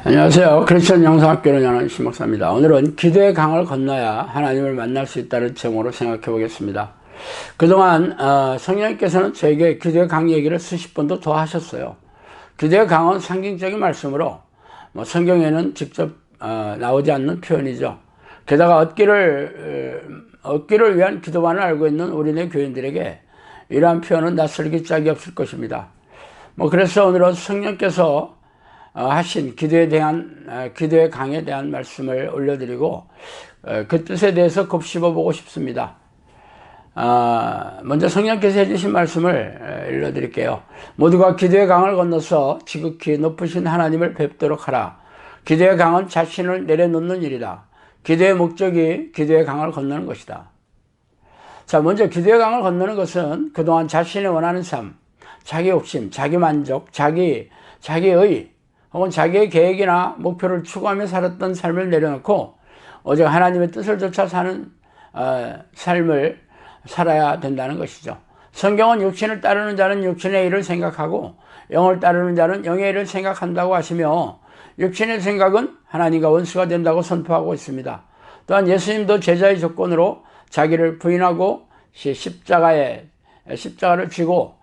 안녕하세요. 크리스천 영성학교를 여는 심목사입니다. 오늘은 기도의 강을 건너야 하나님을 만날 수 있다는 제목으로 생각해 보겠습니다. 그동안 성령님께서는 저에게 기도의 강 얘기를 수십 번도 더 하셨어요. 기도의 강은 상징적인 말씀으로 성경에는 직접 나오지 않는 표현이죠. 게다가 얻기를 위한 기도만을 알고 있는 우리네 교인들에게 이러한 표현은 낯설기 짝이 없을 것입니다. 그래서 오늘은 성령께서 하신 기도의 강에 대한 말씀을 올려드리고 그 뜻에 대해서 곱씹어 보고 싶습니다. 먼저 성령께서 해주신 말씀을 읽어드릴게요. 모두가 기도의 강을 건너서 지극히 높으신 하나님을 뵙도록 하라. 기도의 강은 자신을 내려놓는 일이다. 기도의 목적이 기도의 강을 건너는 것이다. 자, 먼저 기도의 강을 건너는 것은 그동안 자신이 원하는 삶, 자기 욕심, 자기 만족, 자기의 혹은 자기의 계획이나 목표를 추구하며 살았던 삶을 내려놓고 오직 하나님의 뜻을 쫓아 사는 삶을 살아야 된다는 것이죠. 성경은 육신을 따르는 자는 육신의 일을 생각하고 영을 따르는 자는 영의 일을 생각한다고 하시며 육신의 생각은 하나님과 원수가 된다고 선포하고 있습니다. 또한 예수님도 제자의 조건으로 자기를 부인하고 십자가를 쥐고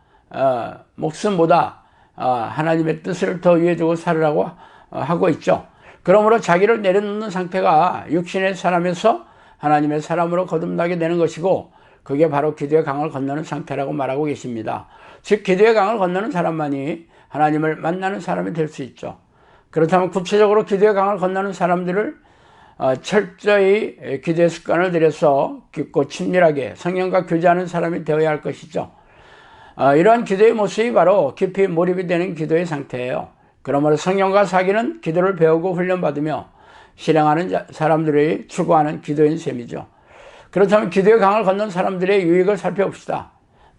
목숨보다 하나님의 뜻을 더 위에 두고 살으라고 하고 있죠. 그러므로 자기를 내려놓는 상태가 육신의 사람에서 하나님의 사람으로 거듭나게 되는 것이고 그게 바로 기도의 강을 건너는 상태라고 말하고 계십니다. 즉 기도의 강을 건너는 사람만이 하나님을 만나는 사람이 될 수 있죠. 그렇다면 구체적으로 기도의 강을 건너는 사람들을 철저히 기도의 습관을 들여서 깊고 친밀하게 성령과 교제하는 사람이 되어야 할 것이죠. 이러한 기도의 모습이 바로 깊이 몰입이 되는 기도의 상태예요. 그러므로 성령과 사귀는 기도를 배우고 훈련받으며 실행하는 사람들이 추구하는 기도인 셈이죠. 그렇다면 기도의 강을 건넌 사람들의 유익을 살펴봅시다.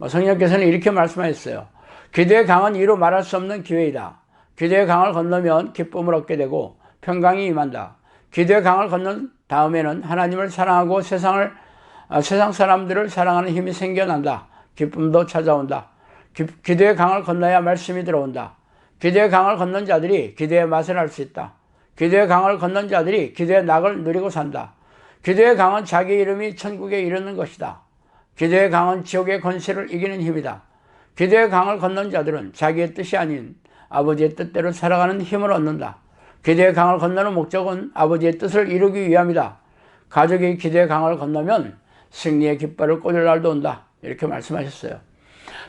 성령께서는 이렇게 말씀하셨어요. 기도의 강은 이루 말할 수 없는 기회이다. 기도의 강을 건너면 기쁨을 얻게 되고 평강이 임한다. 기도의 강을 건넌 다음에는 하나님을 사랑하고 세상 사람들을 사랑하는 힘이 생겨난다. 기쁨도 찾아온다. 기도의 강을 건너야 말씀이 들어온다. 기도의 강을 건넌 자들이 기도의 맛을 알 수 있다. 기도의 강을 건넌 자들이 기도의 낙을 누리고 산다. 기도의 강은 자기 이름이 천국에 이르는 것이다. 기도의 강은 지옥의 권세를 이기는 힘이다. 기도의 강을 건넌 자들은 자기의 뜻이 아닌 아버지의 뜻대로 살아가는 힘을 얻는다. 기도의 강을 건너는 목적은 아버지의 뜻을 이루기 위함이다. 가족이 기도의 강을 건너면 승리의 깃발을 꽂을 날도 온다. 이렇게 말씀하셨어요.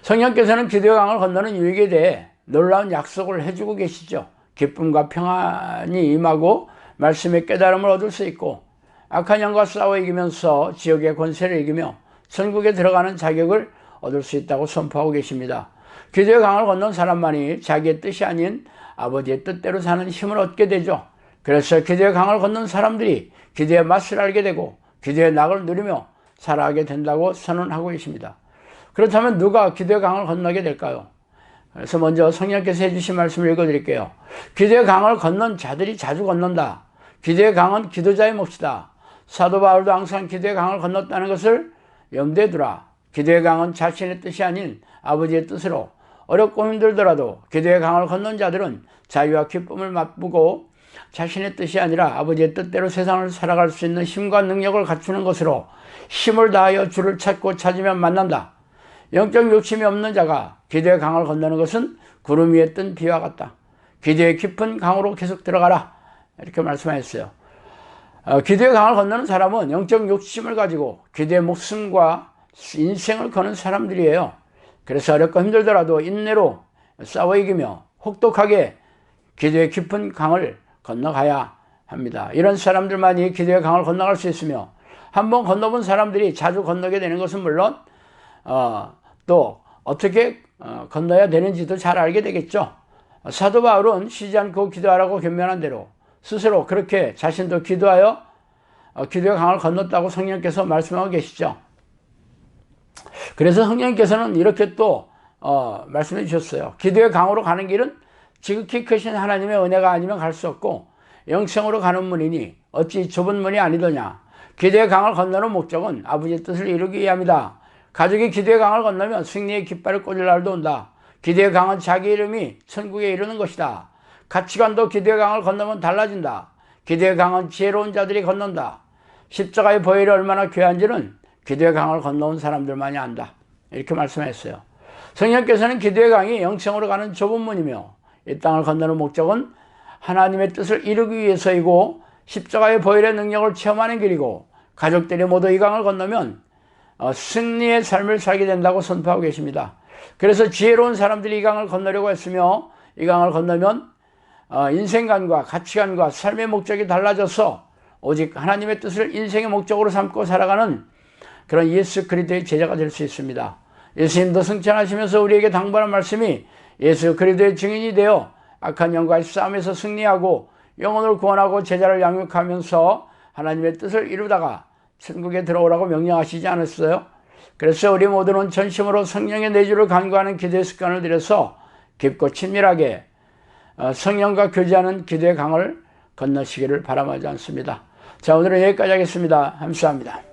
성령께서는 기도의 강을 건너는 유익에 대해 놀라운 약속을 해주고 계시죠. 기쁨과 평안이 임하고 말씀의 깨달음을 얻을 수 있고 악한 영과 싸워 이기면서 지옥의 권세를 이기며 천국에 들어가는 자격을 얻을 수 있다고 선포하고 계십니다. 기도의 강을 건넌 사람만이 자기의 뜻이 아닌 아버지의 뜻대로 사는 힘을 얻게 되죠. 그래서 기도의 강을 건넌 사람들이 기도의 맛을 알게 되고 기도의 낙을 누리며 살아가게 된다고 선언하고 계십니다. 그렇다면 누가 기도의 강을 건너게 될까요? 그래서 먼저 성령께서 해주신 말씀을 읽어드릴게요. 기도의 강을 건넌 자들이 자주 건넌다. 기도의 강은 기도자의 몫이다. 사도 바울도 항상 기도의 강을 건넜다는 것을 염두에 두라. 기도의 강은 자신의 뜻이 아닌 아버지의 뜻으로 어렵고 힘들더라도 기도의 강을 건넌 자들은 자유와 기쁨을 맛보고 자신의 뜻이 아니라 아버지의 뜻대로 세상을 살아갈 수 있는 힘과 능력을 갖추는 것으로 힘을 다하여 주를 찾고 찾으면 만난다. 영적 욕심이 없는 자가 기도의 강을 건너는 것은 구름 위에 뜬 비와 같다. 기도의 깊은 강으로 계속 들어가라. 이렇게 말씀하셨어요. 기도의 강을 건너는 사람은 영적 욕심을 가지고 기도의 목숨과 인생을 거는 사람들이에요. 그래서 어렵고 힘들더라도 인내로 싸워 이기며 혹독하게 기도의 깊은 강을 건너가야 합니다. 이런 사람들만이 기도의 강을 건너갈 수 있으며 한번 건너본 사람들이 자주 건너게 되는 것은 물론 또 어떻게 건너야 되는지도 잘 알게 되겠죠. 사도 바울은 쉬지 않고 기도하라고 권면한 대로 스스로 그렇게 자신도 기도하여 기도의 강을 건넜다고 성령께서 말씀하고 계시죠. 그래서 성령께서는 이렇게 또 말씀해 주셨어요. 기도의 강으로 가는 길은 지극히 크신 하나님의 은혜가 아니면 갈 수 없고 영생으로 가는 문이니 어찌 좁은 문이 아니더냐. 기도의 강을 건너는 목적은 아버지의 뜻을 이루기 위함이다. 가족이 기도의 강을 건너면 승리의 깃발을 꽂을 날도 온다. 기도의 강은 자기 이름이 천국에 이르는 것이다. 가치관도 기도의 강을 건너면 달라진다. 기도의 강은 지혜로운 자들이 건넌다. 십자가의 보혈이 얼마나 귀한지는 기도의 강을 건너온 사람들만이 안다. 이렇게 말씀했어요. 성령께서는 기도의 강이 영생으로 가는 좁은 문이며 이 땅을 건너는 목적은 하나님의 뜻을 이루기 위해서이고 십자가의 보혈의 능력을 체험하는 길이고 가족들이 모두 이 강을 건너면 승리의 삶을 살게 된다고 선포하고 계십니다. 그래서 지혜로운 사람들이 이 강을 건너려고 했으며 이 강을 건너면 인생관과 가치관과 삶의 목적이 달라져서 오직 하나님의 뜻을 인생의 목적으로 삼고 살아가는 그런 예수 그리스도의 제자가 될 수 있습니다. 예수님도 승천하시면서 우리에게 당부하는 말씀이 예수 그리스도의 증인이 되어 악한 영과의 싸움에서 승리하고 영혼을 구원하고 제자를 양육하면서 하나님의 뜻을 이루다가 천국에 들어오라고 명령하시지 않았어요? 그래서 우리 모두는 전심으로 성령의 내주를 간구하는 기도의 습관을 들여서 깊고 친밀하게 성령과 교제하는 기도의 강을 건너시기를 바람하지 않습니다. 자, 오늘은 여기까지 하겠습니다. 감사합니다.